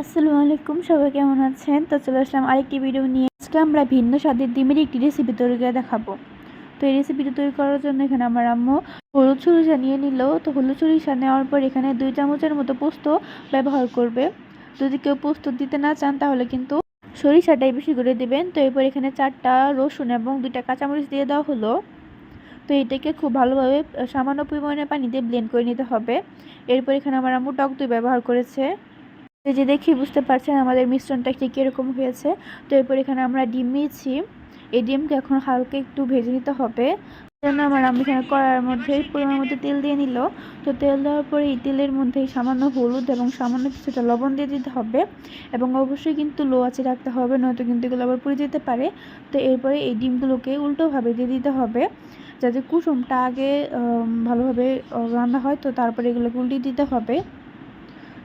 আসসালামু আলাইকুম, সবাই কেমন আছেন? তো চলে আসলাম আরেকটি ভিডিও নিয়ে। আজকে আমরা ভিন্ন স্বাদের ডিমের একটি রেসিপি তৈরি করে দেখাবো। তো এই রেসিপিটি তৈরি করার জন্য এখানে আমার আম্মু হলুদ সরিষা নিয়ে নিল। তো হলুদ সরিষা নেওয়ার পর এখানে 2 চামচের মতো পোস্ত ব্যবহার করবে। যদি কেউ পোস্ত দিতে না চান তাহলে কিন্তু সরিষাটাই বেশি করে দিবেন। তো এরপর এখানে 4টা রসুন এবং 2টা কাঁচামরিচ দিয়ে দেওয়া হলো। তো এটাকে খুব ভালোভাবে সামান্য পরিমাণে পানি দিয়ে ব্লেন্ড করে নিতে হবে। এরপর এখানে আমার আম্মু টক দই ব্যবহার করেছে। এই যে দেখি বুঝতে পারছেন আমাদের মিশ্রণটা ঠিক কীরকম হয়েছে। তো এরপর এখানে আমরা ডিম নিয়েছি। এই ডিমকে এখন হালকা একটু ভেজে নিতে হবে। জন্য আমার আম্মু এখানে কড়াইয়ের মধ্যে পরিমাণ মতো তেল দিয়ে নিল। তো তেল দেওয়ার পরে এই তেলের মধ্যে সামান্য হলুদ এবং সামান্য কিছুটা লবণ দিয়ে দিতে হবে এবং অবশ্যই কিন্তু লো আঁচে রাখতে হবে, নয়তো কিন্তু এগুলো আবার পুড়ে যেতে পারে। তো এরপরে এই ডিমগুলোকে উল্টোভাবে দিয়ে দিতে হবে যাতে কুসুমটা আগে ভালোভাবে রান্না হয়। তো তারপরে এগুলোকে উল্টে দিতে হবে।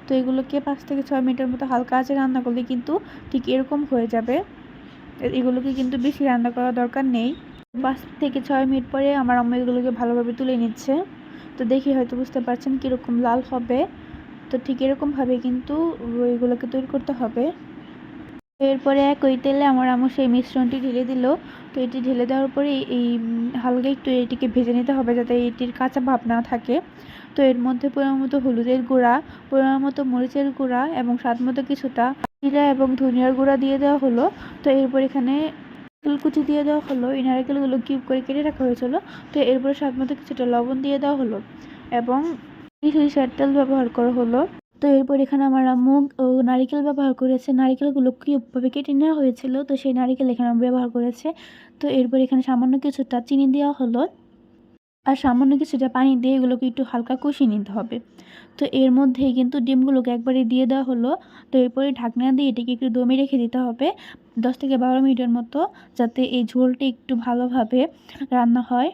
তো এগুলোকে 5 থেকে 6 মিনিটের মতো হালকা আঁচে রান্না করলে কিন্তু ঠিক এরকম হয়ে যাবে। এগুলোকে কিন্তু বেশি রান্না করার দরকার নেই। 5 থেকে 6 মিনিট পরে আমার আম্মু এগুলোকে ভালোভাবে তুলে নিচ্ছে। তো দেখে হয়তো বুঝতে পারছেন কীরকম লাল হবে। তো ঠিক এরকমভাবে কিন্তু এগুলোকে তৈরি করতে হবে। এরপরে একই তেলে আমার আম্মু সেই মিশ্রণটি ঢেলে দিল। তো এটি ঢেলে দেওয়ার পরে এই হালকা একটু এটিকে ভেজে নিতে হবে যাতে এটির কাঁচা ভাব না থাকে। তো এর মধ্যে পরিমাণ মতো হলুদের গুঁড়া, পরিমাণ মতো মরিচের গুঁড়া এবং স্বাদ মতো কিছুটা জিরা এবং ধনিয়ার গুঁড়া দিয়ে দেওয়া হলো। তো এরপর এখানে নারকেল কুচি দিয়ে দেওয়া হলো। এই নারকেলগুলো কিউব করে কেটে রাখা হয়েছিল। তো এরপরে স্বাদ মতো কিছুটা লবণ দিয়ে দেওয়া হলো এবং সরিষার তেল ব্যবহার করা হলো। তো এরপর এখানে আমার আম্মু নারিকেল ব্যবহার করেছে। নারিকেলগুলো কিউবভাবে কেটে নেওয়া হয়েছিল। তো সেই নারিকেল এখানে ব্যবহার করেছে। তো এরপর এখানে সামান্য কিছুটা চিনি দেওয়া হলো আর সামান্য কিছুটা পানি দিয়ে এগুলোকে একটু হালকা কষিয়ে নিতে হবে। তো এর মধ্যেই কিন্তু ডিমগুলোকে একবারে দিয়ে দেওয়া হলো। তো এরপরে ঢাকনা দিয়ে এটিকে একটু দমে রেখে দিতে হবে 10 থেকে 12 মিনিটের মতো, যাতে এই ঝোলটি একটু ভালোভাবে রান্না হয়।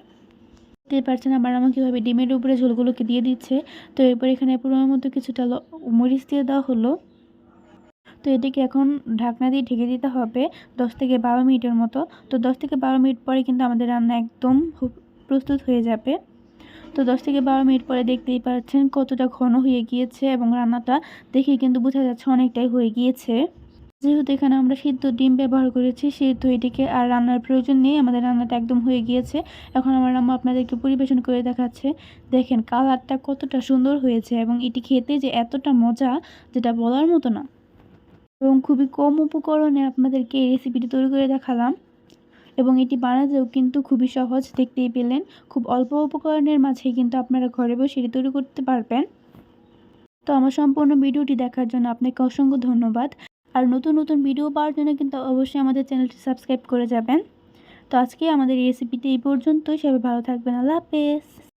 দেখতেই পারছেন আমার আম্মু কীভাবে ডিমের উপরে ঝোলগুলোকে দিয়ে দিচ্ছে। তো এরপর এখানে পরিমাণ মতো কিছুটা মরিচ দিয়ে দেওয়া হলো। তো এটিকে এখন ঢাকনা দিয়ে ঢেকে দিতে হবে 10 থেকে 12 মিনিটের মতো। তো 10 থেকে 12 মিনিট পরে কিন্তু আমাদের রান্না একদম প্রস্তুত হয়ে যাবে। তো 10 থেকে 12 মিনিট পরে দেখতেই পাচ্ছেন কতটা ঘন হয়ে গিয়েছে এবং রান্নাটা দেখেই কিন্তু বোঝা যাচ্ছে অনেকটাই হয়ে গিয়েছে। যেহেতু এখানে আমরা সিদ্ধ ডিম ব্যবহার করেছি সেহেতু এটিকে আর রান্নার প্রয়োজন নেই, আমাদের রান্নাটা একদম হয়ে গিয়েছে। এখন আমার আম্মু আপনাদেরকে পরিবেশন করে দেখাচ্ছে। দেখেন কালারটা কতটা সুন্দর হয়েছে এবং এটি খেতে যে এতটা মজা যেটা বলার মতো না। এবং খুবই কম উপকরণে আপনাদেরকে এই রেসিপিটি তৈরি করে দেখালাম এবং এটি বানাতেও কিন্তু খুবই সহজ, দেখতেই পেলেন। খুব অল্প উপকরণের মাঝেই কিন্তু আপনারা ঘরে বসে এটি তৈরি করতে পারবেন। তো আমার সম্পূর্ণ ভিডিওটি দেখার জন্য আপনাকে অসংখ্য ধন্যবাদ। আর নতুন নতুন ভিডিও পাওয়ার জন্য কিন্তু অবশ্যই আমাদের চ্যানেলটি সাবস্ক্রাইব করে যাবেন। তো আজকে আমাদের এই রেসিপিটি এই পর্যন্তই। সবাই ভালো থাকবেন। আল্লাহ হাফেজ।